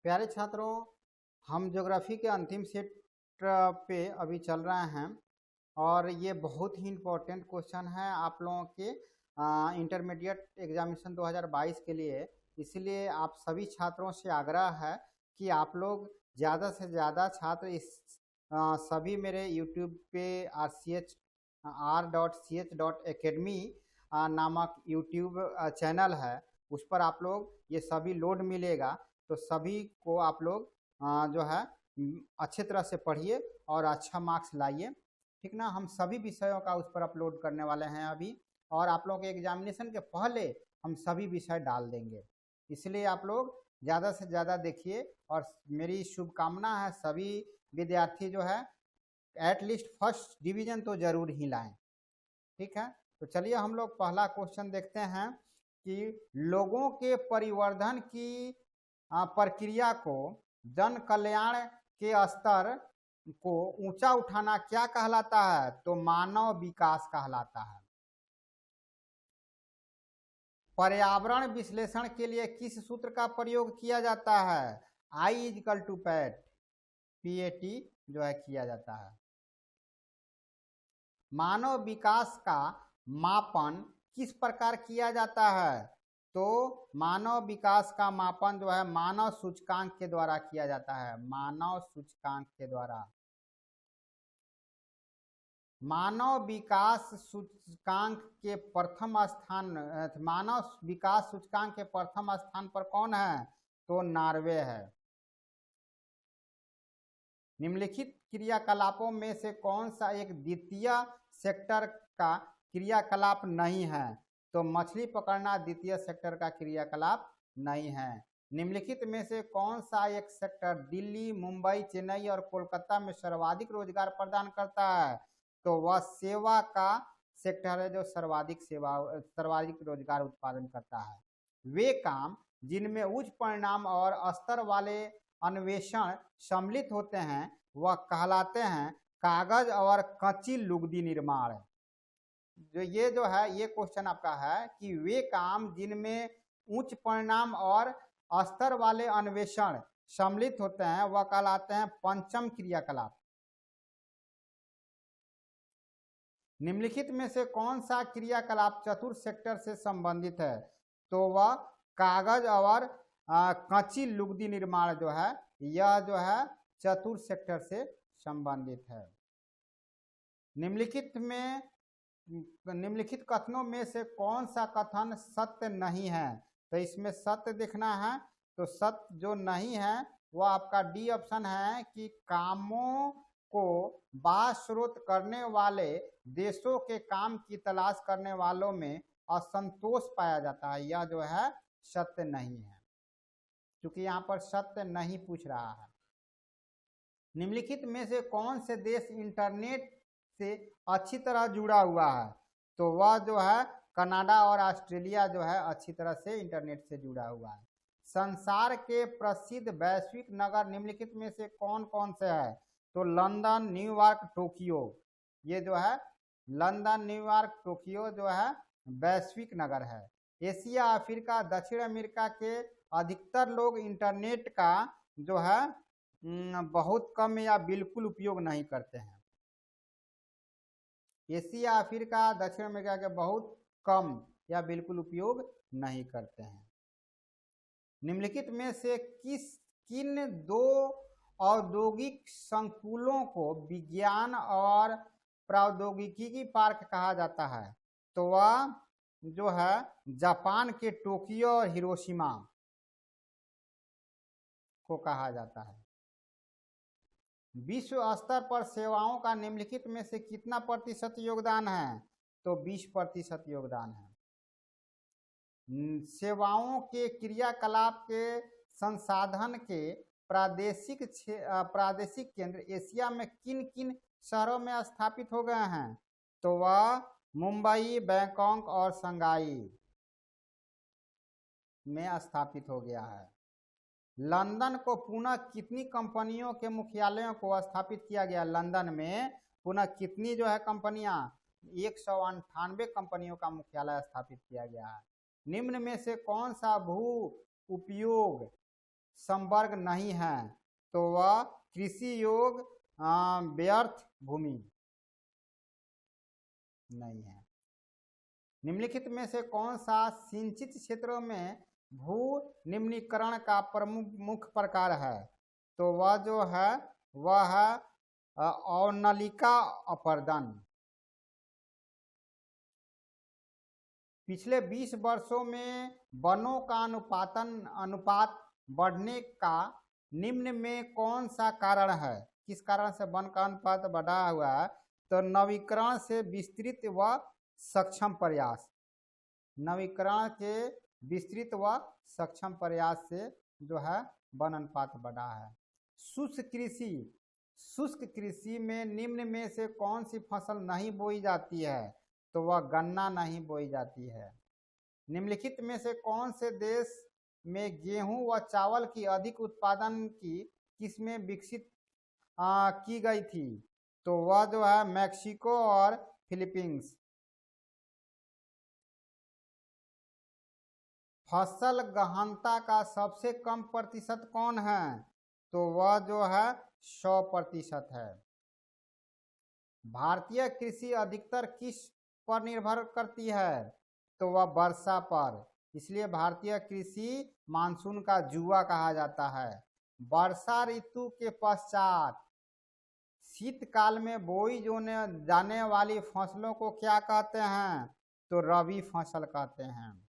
प्यारे छात्रों, हम ज्योग्राफी के अंतिम सेट पे अभी चल रहे हैं और ये बहुत ही इम्पोर्टेंट क्वेश्चन है आप लोगों के इंटरमीडिएट एग्जामिनेशन 2022 के लिए। इसलिए आप सभी छात्रों से आग्रह है कि आप लोग ज़्यादा से ज़्यादा छात्र इस सभी मेरे यूट्यूब पे r.ch.academy नामक यूट्यूब चैनल है, उस पर आप लोग ये सभी लोड मिलेगा। तो सभी को आप लोग जो है अच्छे तरह से पढ़िए और अच्छा मार्क्स लाइए, ठीक ना। हम सभी विषयों का उस पर अपलोड करने वाले हैं अभी, और आप लोगों के एग्जामिनेशन के पहले हम सभी विषय डाल देंगे। इसलिए आप लोग ज़्यादा से ज़्यादा देखिए और मेरी शुभकामना है सभी विद्यार्थी जो है एटलीस्ट फर्स्ट डिवीजन तो जरूर ही लाएं, ठीक है। तो चलिए हम लोग पहला क्वेश्चन देखते हैं कि लोगों के परिवर्धन की प्रक्रिया को जन कल्याण के स्तर को ऊंचा उठाना क्या कहलाता है? तो मानव विकास कहलाता है। पर्यावरण विश्लेषण के लिए किस सूत्र का प्रयोग किया जाता है? आई इजकल टू पैट, PAT जो है किया जाता है। मानव विकास का मापन किस प्रकार किया जाता है? तो मानव विकास का मापन जो है मानव सूचकांक के द्वारा किया जाता है। मानव सूचकांक के द्वारा। मानव विकास सूचकांक के प्रथम स्थान मानव विकास सूचकांक के प्रथम स्थान पर कौन है? तो नॉर्वे है। निम्नलिखित क्रियाकलापों में से कौन सा एक द्वितीय सेक्टर का क्रियाकलाप नहीं है? तो मछली पकड़ना द्वितीय सेक्टर का क्रियाकलाप नहीं है। निम्नलिखित में से कौन सा एक सेक्टर दिल्ली, मुंबई, चेन्नई और कोलकाता में सर्वाधिक रोजगार प्रदान करता है? तो वह सेवा का सेक्टर है जो सर्वाधिक रोजगार उत्पादन करता है। वे काम जिनमें उच्च परिणाम और स्तर वाले अन्वेषण सम्मिलित होते हैं वह कहलाते हैं कागज और कच्ची लुगदी निर्माण। जो है ये क्वेश्चन आपका है कि वे काम जिनमें उच्च परिणाम और स्तर वाले अन्वेषण सम्मिलित होते हैं वह कहलाते हैं पंचम क्रियाकलाप। निम्नलिखित में से कौन सा क्रियाकलाप चतुर्थ सेक्टर से संबंधित है? तो वह कागज और कच्ची लुगदी निर्माण जो है यह जो है चतुर्थ सेक्टर से संबंधित है। निम्नलिखित कथनों में से कौन सा कथन सत्य नहीं है? तो इसमें सत्य देखना है। तो सत्य जो नहीं है वह आपका डी ऑप्शन है कि कामों को बाह्य स्रोत करने वाले देशों के काम की तलाश करने वालों में असंतोष पाया जाता है। यह जो है सत्य नहीं है, क्योंकि यहाँ पर सत्य नहीं पूछ रहा है। निम्नलिखित में से कौन से देश इंटरनेट से अच्छी तरह जुड़ा हुआ है? तो वह जो है कनाडा और ऑस्ट्रेलिया जो है अच्छी तरह से इंटरनेट से जुड़ा हुआ है। संसार के प्रसिद्ध वैश्विक नगर निम्नलिखित में से कौन कौन से है? तो लंदन, न्यूयॉर्क, टोक्यो। ये जो है लंदन, न्यूयॉर्क, टोक्यो जो है वैश्विक नगर है। एशिया, अफ्रीका, दक्षिण अमेरिका के अधिकतर लोग इंटरनेट का जो है बहुत कम या बिल्कुल उपयोग नहीं करते हैं। एशिया, अफ्रीका, दक्षिण अमेरिका के बहुत कम या बिल्कुल उपयोग नहीं करते हैं। निम्नलिखित में से किन दो औद्योगिक संकुलों को विज्ञान और प्रौद्योगिकी पार्क कहा जाता है? तो वह जो है जापान के टोक्यो और हिरोशिमा को कहा जाता है। विश्व स्तर पर सेवाओं का निम्नलिखित में से कितना प्रतिशत योगदान है? तो 20% योगदान है। सेवाओं के क्रियाकलाप के संसाधन के प्रादेशिक केंद्र एशिया में किन किन शहरों में स्थापित हो गए हैं? तो वह मुंबई, बैंकॉक और शंघाई में स्थापित हो गया है। लंदन को पुनः कितनी कंपनियों के मुख्यालयों को स्थापित किया गया? लंदन में पुनः कितनी जो है कंपनियां? 198 कंपनियों का मुख्यालय स्थापित किया गया है। निम्न में से कौन सा भू उपयोग समवर्ग नहीं है तो वह कृषि योग्य व्यर्थ भूमि नहीं है। निम्नलिखित में से कौन सा सिंचित क्षेत्रों में भू निम्नीकरण का प्रमुख प्रकार है? तो वह जो है वह है अवनलिका अपर्दन। पिछले 20 वर्षों में वनों का अनुपात बढ़ने का निम्न में कौन सा कारण है? किस कारण से वन का अनुपात बढ़ा हुआ है? तो नवीकरण से विस्तृत व सक्षम प्रयास, नवीकरण के विस्तृत व सक्षम प्रयास से जो है वन अनुपात बढ़ा है। शुष्क कृषि में निम्न में से कौन सी फसल नहीं बोई जाती है? तो वह गन्ना नहीं बोई जाती है। निम्नलिखित में से कौन से देश में गेहूं व चावल की अधिक उत्पादन की किस्में विकसित की गई थी? तो वह जो है मैक्सिको और फिलीपींस। फसल गहनता का सबसे कम प्रतिशत कौन है? तो वह जो है 100% है। भारतीय कृषि अधिकतर किस पर निर्भर करती है? तो वह वर्षा पर। इसलिए भारतीय कृषि मानसून का जुआ कहा जाता है। वर्षा ऋतु के पश्चात शीतकाल में बोई जाने वाली फसलों को क्या कहते हैं? तो रबी फसल कहते हैं।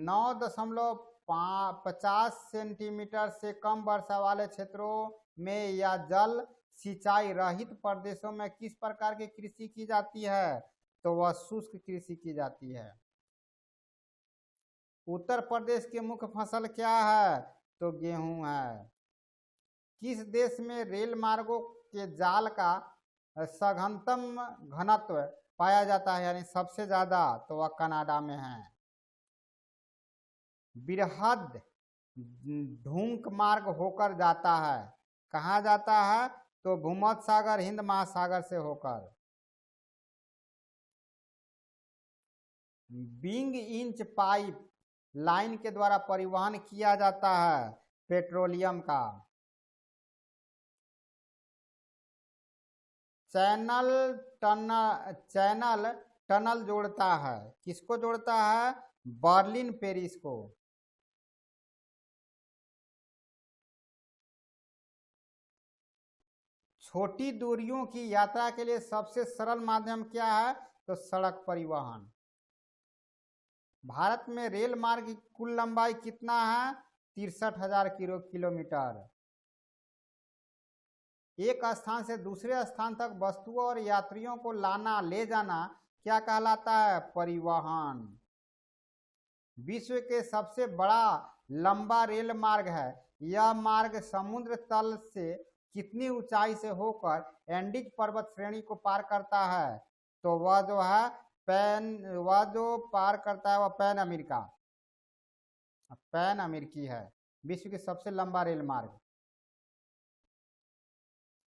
9.50 सेंटीमीटर से कम वर्षा वाले क्षेत्रों में या जल सिंचाई रहित प्रदेशों में किस प्रकार की कृषि की जाती है? तो वह शुष्क कृषि की जाती है। उत्तर प्रदेश की मुख्य फसल क्या है? तो गेहूं है। किस देश में रेल मार्गों के जाल का सघनतम घनत्व पाया जाता है, यानी सबसे ज्यादा? तो वह कनाडा में है। बृहद ढूंक मार्ग होकर जाता है, कहाँ जाता है? तो भूमध्य सागर हिंद महासागर से होकर। बिंग इंच पाइप लाइन के द्वारा परिवहन किया जाता है पेट्रोलियम का। चैनल टनल जोड़ता है, किसको जोड़ता है? बर्लिन पेरिस को। छोटी दूरियों की यात्रा के लिए सबसे सरल माध्यम क्या है? तो सड़क परिवहन। भारत में रेल मार्ग की कुल लंबाई कितना है? 63,000 किलोमीटर। एक स्थान से दूसरे स्थान तक वस्तुओं और यात्रियों को ले जाना क्या कहलाता है? परिवहन। विश्व के सबसे बड़ा लंबा रेल मार्ग है। यह मार्ग समुद्र तल से कितनी ऊंचाई से होकर एंडीज पर्वत श्रेणी को पार करता है? तो वह जो है पार करता है वह पैन अमेरिकी है। विश्व की सबसे लंबा रेल मार्ग।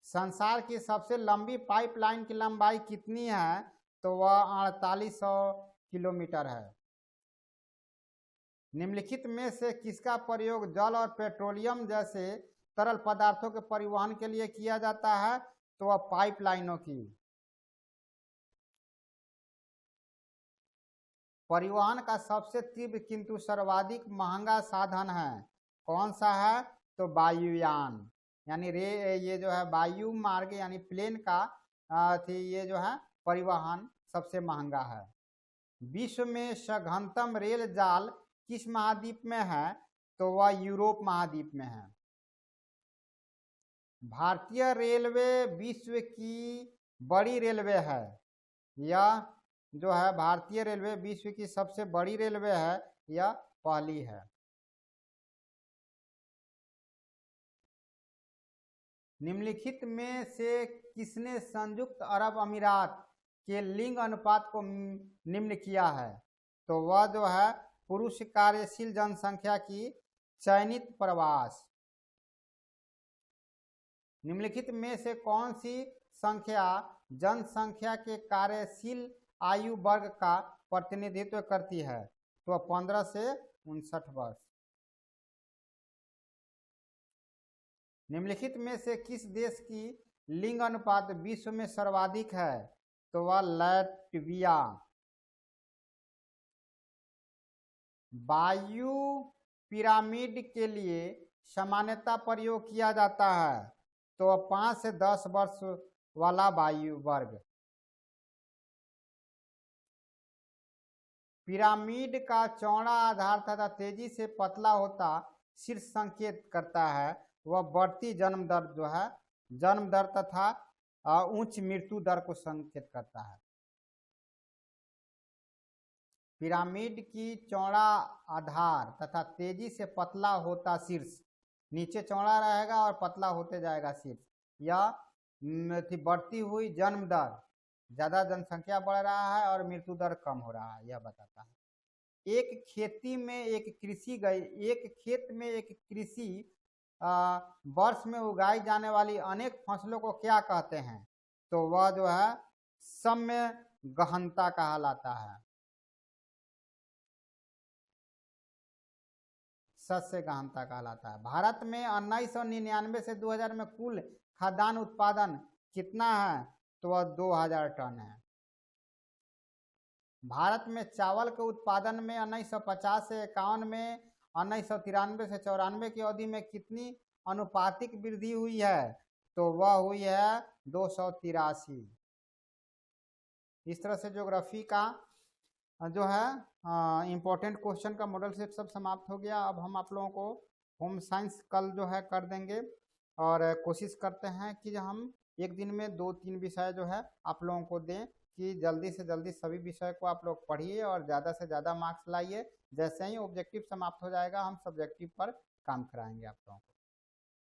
संसार की सबसे लंबी पाइपलाइन की लंबाई कितनी है? तो वह 4800 किलोमीटर है। निम्नलिखित में से किसका प्रयोग जल और पेट्रोलियम जैसे तरल पदार्थों के परिवहन के लिए किया जाता है? तो वह पाइपलाइनों की। परिवहन का सबसे तीव्र किंतु सर्वाधिक महंगा साधन है, कौन सा है? तो वायुयान, यानी ये जो है वायु मार्ग यानी प्लेन का ये जो है परिवहन सबसे महंगा है। विश्व में सघनतम रेल जाल किस महाद्वीप में है? तो वह यूरोप महाद्वीप में है। भारतीय रेलवे विश्व की बड़ी रेलवे है। यह जो है भारतीय रेलवे विश्व की सबसे बड़ी रेलवे है, यह पहली है। निम्नलिखित में से किसने संयुक्त अरब अमीरात के लिंग अनुपात को निम्न किया है? तो वह जो है पुरुष कार्यशील जनसंख्या की चयनित प्रवास। निम्नलिखित में से कौन सी संख्या जनसंख्या के कार्यशील आयु वर्ग का प्रतिनिधित्व करती है? तो 15 से 59 वर्ष। निम्नलिखित में से किस देश की लिंग अनुपात विश्व में सर्वाधिक है? तो वह लैटविया। वायु पिरामिड के लिए सामान्यतः प्रयोग किया जाता है, तो 5 से 10 वर्ष वाला वायु वर्ग। पिरामिड का चौड़ा आधार तथा तेजी से पतला होता शीर्ष संकेत करता है वह बढ़ती जन्म दर जो है, जन्म दर तथा उच्च मृत्यु दर को संकेत करता है। पिरामिड की चौड़ा आधार तथा तेजी से पतला होता शीर्ष, नीचे चौड़ा रहेगा और पतला होते जाएगा शीर्ष, या बढ़ती हुई जन्म दर, ज्यादा जनसंख्या बढ़ रहा है और मृत्यु दर कम हो रहा है, यह बताता है। एक खेत में एक कृषि वर्ष में उगाई जाने वाली अनेक फसलों को क्या कहते हैं? तो वह जो है सम्य गहनता कहलाता है, शस्य गहनता कहलाता है। भारत में 1999 से 2000 में कुल खाद्यान्न उत्पादन कितना है? तो वह 2000 टन है। भारत में चावल के उत्पादन में 1950 से 51 में 1993 से 94 की अवधि में कितनी अनुपातिक वृद्धि हुई है? तो वह हुई है 283। इस तरह से ज्योग्राफी का जो है इम्पोर्टेंट क्वेश्चन का मॉडल सेट सब समाप्त हो गया। अब हम आप लोगों को होम साइंस कल जो है कर देंगे और कोशिश करते हैं कि हम एक दिन में 2-3 विषय जो है आप लोगों को दें कि जल्दी से जल्दी सभी विषय को आप लोग पढ़िए और ज़्यादा से ज़्यादा मार्क्स लाइए। जैसे ही ऑब्जेक्टिव समाप्त हो जाएगा हम सब्जेक्टिव पर काम कराएंगे आप लोगों को।